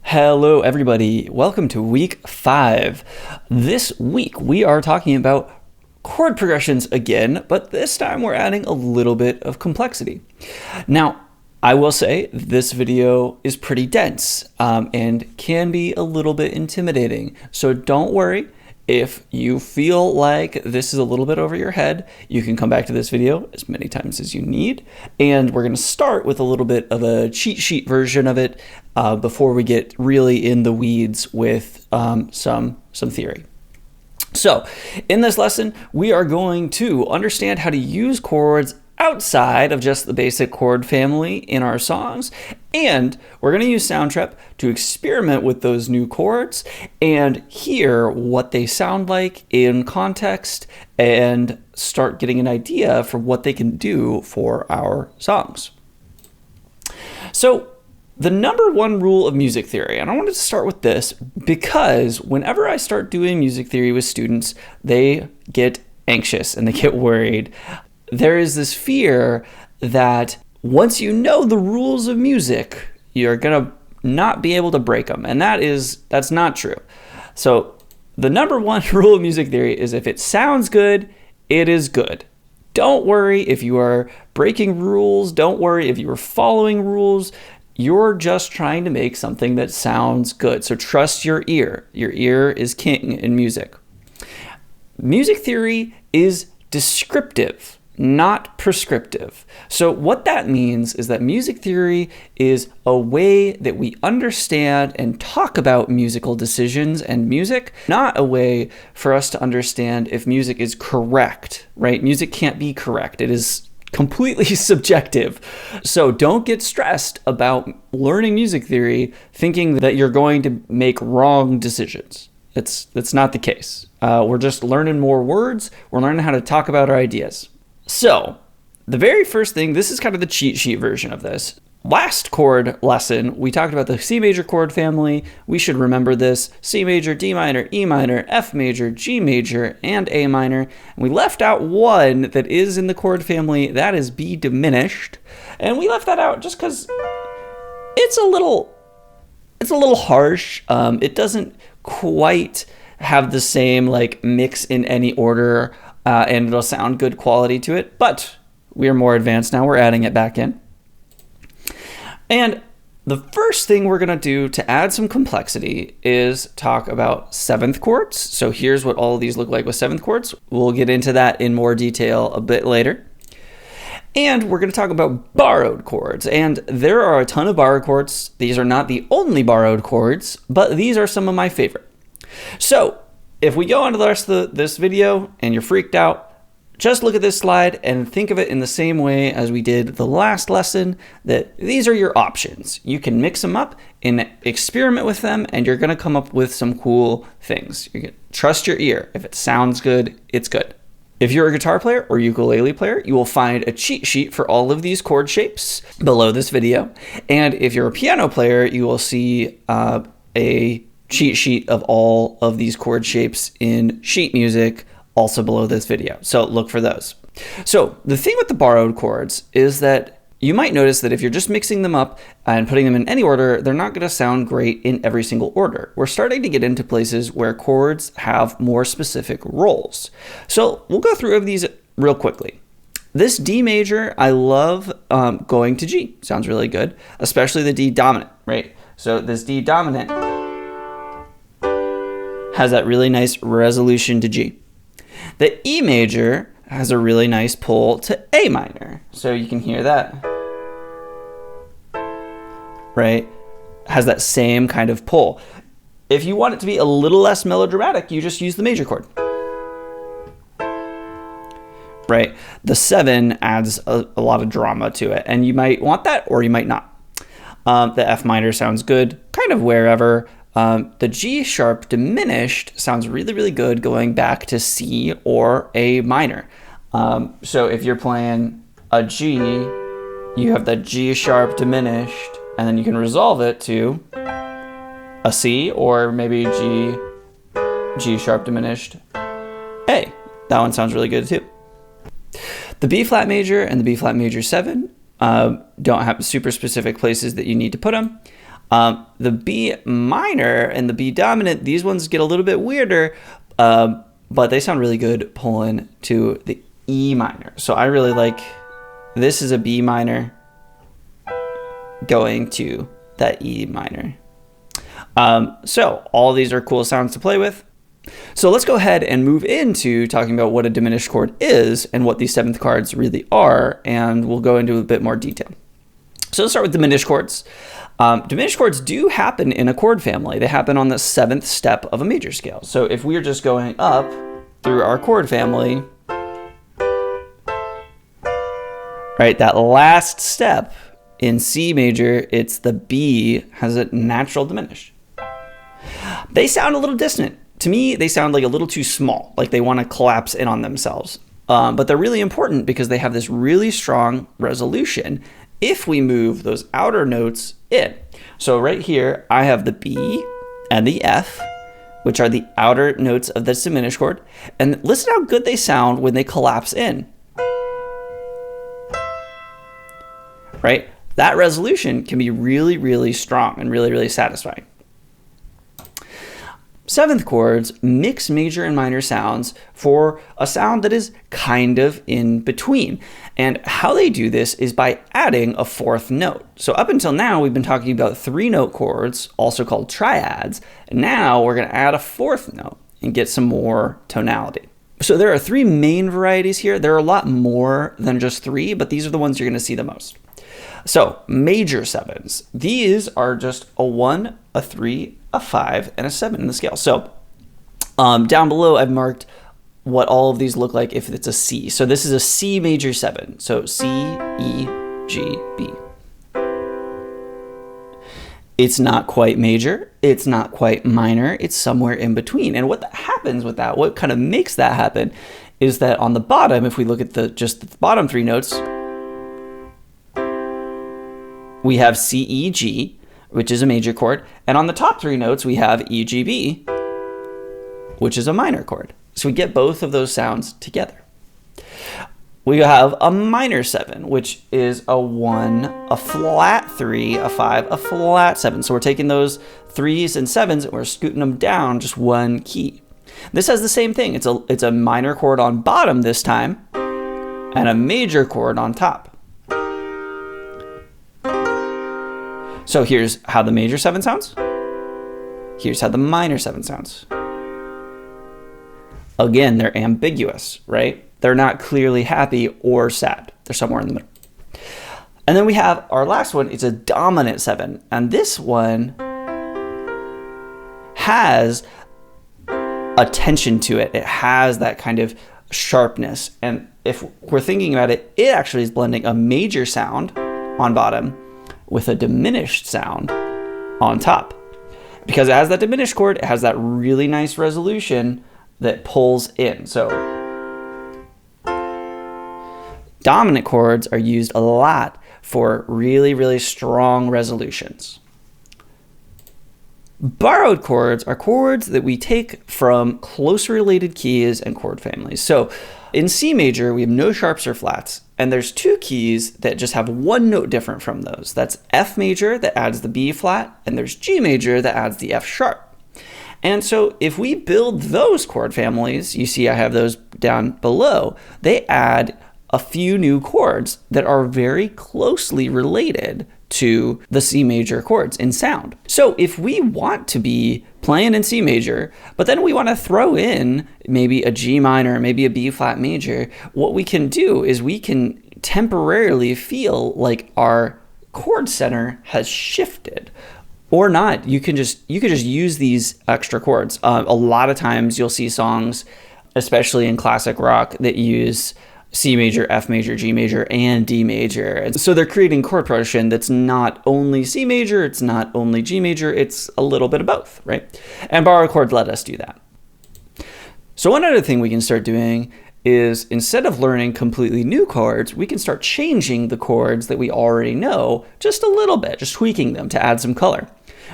Hello everybody, welcome to week 5. This week we are talking about chord progressions again, but this time we're adding a little bit of complexity. Now, I will say this video is pretty dense and can be a little bit intimidating, so don't worry. If you feel like this is a little bit over your head, you can come back to this video as many times as you need. And we're going to start with a little bit of a cheat sheet version of it before we get really in the weeds with some theory. So in this lesson, we are going to understand how to use chords outside of just the basic chord family in our songs, and we're going to use Soundtrep to experiment with those new chords and hear what they sound like in context and start getting an idea for what they can do for our songs. So the number one rule of music theory, and I wanted to start with this because whenever I start doing music theory with students, they get anxious and they get worried. There is this fear that once you know the rules of music, you're going to not be able to break them. And that's not true. So the number one rule of music theory is if it sounds good, it is good. Don't worry if you are breaking rules. Don't worry if you are following rules. You're just trying to make something that sounds good. So trust your ear. Your ear is king in music. Music theory is descriptive, not prescriptive. So what that means is that music theory is a way that we understand and talk about musical decisions and music, not a way for us to understand if music is correct, right? Music can't be correct. It is completely subjective. So don't get stressed about learning music theory thinking that you're going to make wrong decisions. That's not the case. We're just learning more words. We're learning how to talk about our ideas. So the very first thing, this is kind of the cheat sheet version of this. Last chord lesson, we talked about the C major chord family. We should remember this: C major, D minor, E minor, F major, G major, and A minor. And we left out one that is in the chord family, that is B diminished. And we left that out just because it's a little harsh. It doesn't quite have the same like mix in any order, and it'll sound good quality to it, but we are more advanced now. We're adding it back in. And the first thing we're going to do to add some complexity is talk about seventh chords. So here's what all of these look like with seventh chords. We'll get into that in more detail a bit later. And we're going to talk about borrowed chords. And there are a ton of borrowed chords. These are not the only borrowed chords, but these are some of my favorite. So if we go on to the rest of this video and you're freaked out, just look at this slide and think of it in the same way as we did the last lesson, that these are your options. You can mix them up and experiment with them, and you're going to come up with some cool things. You can trust your ear. If it sounds good, it's good. If you're a guitar player or ukulele player, you will find a cheat sheet for all of these chord shapes below this video. And if you're a piano player, you will see a cheat sheet of all of these chord shapes in sheet music also below this video. So look for those. So the thing with the borrowed chords is that you might notice that if you're just mixing them up and putting them in any order, they're not going to sound great in every single order. We're starting to get into places where chords have more specific roles. So we'll go through these real quickly. This D major, I love going to G. Sounds really good, especially the D dominant, right? So this D dominant has that really nice resolution to G. The E major has a really nice pull to A minor. So you can hear that, right? Has that same kind of pull. If you want it to be a little less melodramatic, you just use the major chord, right? The 7 adds a lot of drama to it, and you might want that or you might not. The F minor sounds good kind of wherever. The G sharp diminished sounds really, really good going back to C or A minor. So if you're playing a G, you have that G sharp diminished, and then you can resolve it to a C or maybe G sharp diminished A. That one sounds really good too. The B flat major and the B flat major 7 don't have super specific places that you need to put them. The B minor and the B dominant, these ones get a little bit weirder, but they sound really good pulling to the E minor. So I really like, this is a B minor going to that E minor. So all these are cool sounds to play with. So let's go ahead and move into talking about what a diminished chord is and what these seventh chords really are, and we'll go into a bit more detail. So let's start with diminished chords. Diminished chords do happen in a chord family. They happen on the seventh step of a major scale. So if we are just going up through our chord family, right, that last step in C major, it's the B has a natural diminished. They sound a little dissonant. To me, they sound like a little too small, like they want to collapse in on themselves. But they're really important because they have this really strong resolution if we move those outer notes in. So right here, I have the B and the F, which are the outer notes of this diminished chord. And listen how good they sound when they collapse in. Right? That resolution can be really, really strong and really, really satisfying. Seventh chords mix major and minor sounds for a sound that is kind of in between. And how they do this is by adding a fourth note. So up until now, we've been talking about 3-note chords, also called triads. And now we're going to add a fourth note and get some more tonality. So there are 3 main varieties here. There are a lot more than just 3, but these are the ones you're going to see the most. So major sevens, these are just a 1, a 3, a 5, and a 7 in the scale. So down below, I've marked what all of these look like if it's a C. So this is a C major 7. So C, E, G, B. It's not quite major. It's not quite minor. It's somewhere in between. And what happens with that, what kind of makes that happen, is that on the bottom, if we look at just the bottom 3 notes, we have C, E, G, which is a major chord. And on the top 3 notes, we have E, G, B, which is a minor chord. So we get both of those sounds together. We have a minor 7, which is a 1, a flat 3, a 5, a flat 7. So we're taking those 3s and 7s and we're scooting them down just 1 key. This has the same thing. It's a minor chord on bottom this time and a major chord on top. So here's how the major 7 sounds. Here's how the minor 7 sounds. Again, they're ambiguous, right? They're not clearly happy or sad. They're somewhere in the middle. And then we have our last one. It's a dominant 7. And this one has a tension to it. It has that kind of sharpness. And if we're thinking about it, it actually is blending a major sound on bottom with a diminished sound on top. Because it has that diminished chord, it has that really nice resolution that pulls in. So dominant chords are used a lot for really, really strong resolutions. Borrowed chords are chords that we take from closely related keys and chord families. So in C major, we have no sharps or flats, and there's 2 keys that just have 1 note different from those. That's F major that adds the B flat, and there's G major that adds the F sharp. And so if we build those chord families, you see I have those down below, they add a few new chords that are very closely related to the C major chords in sound. So if we want to be playing in C major, but then we want to throw in maybe a G minor, maybe a B flat major, what we can do is we can temporarily feel like our chord center has shifted. Or not. You could just use these extra chords. A lot of times you'll see songs, especially in classic rock, that use C major, F major, G major, and D major. And so they're creating chord progression that's not only C major, it's not only G major, it's a little bit of both, right? And borrowed chords let us do that. So one other thing we can start doing is instead of learning completely new chords, we can start changing the chords that we already know just a little bit, just tweaking them to add some color.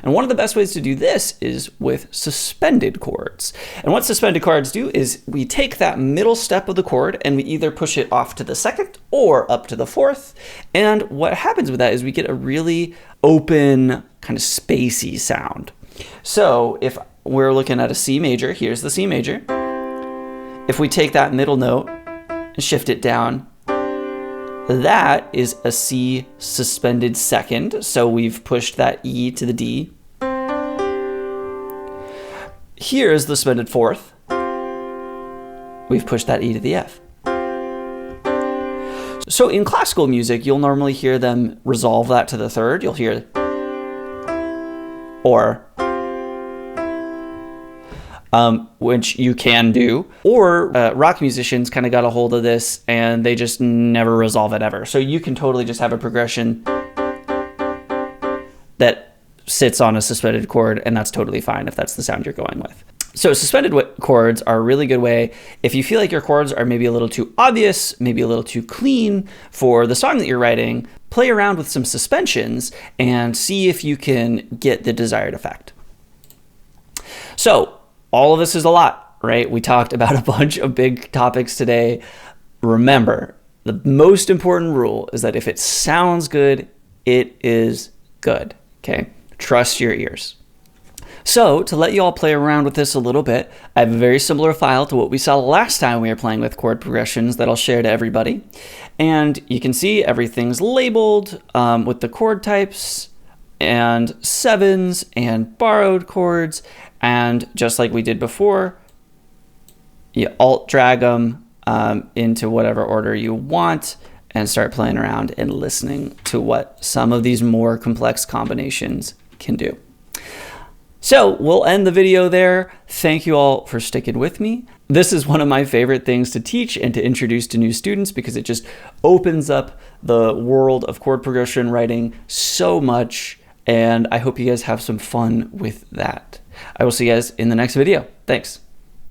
And one of the best ways to do this is with suspended chords. And what suspended chords do is we take that middle step of the chord and we either push it off to the 2nd or up to the 4th. And what happens with that is we get a really open kind of spacey sound. So if we're looking at a C major, here's the C major. If we take that middle note and shift it down, that is a C suspended second. So we've pushed that E to the D. Here is the suspended fourth. We've pushed that E to the F. So in classical music, you'll normally hear them resolve that to the third. You'll hear or, which you can do. Or rock musicians kind of got a hold of this and they just never resolve it ever. So you can totally just have a progression that sits on a suspended chord, and that's totally fine if that's the sound you're going with. So suspended chords are a really good way if you feel like your chords are maybe a little too obvious, maybe a little too clean for the song that you're writing. Play around with some suspensions and see if you can get the desired effect. So all of this is a lot, right? We talked about a bunch of big topics today. Remember, the most important rule is that if it sounds good, it is good, okay? Trust your ears. So to let you all play around with this a little bit, I have a very similar file to what we saw last time we were playing with chord progressions that I'll share to everybody. And you can see everything's labeled with the chord types and sevens and borrowed chords. And just like we did before, you alt drag them into whatever order you want and start playing around and listening to what some of these more complex combinations can do. So we'll end the video there. Thank you all for sticking with me. This is one of my favorite things to teach and to introduce to new students because it just opens up the world of chord progression writing so much. And I hope you guys have some fun with that. I will see you guys in the next video. Thanks.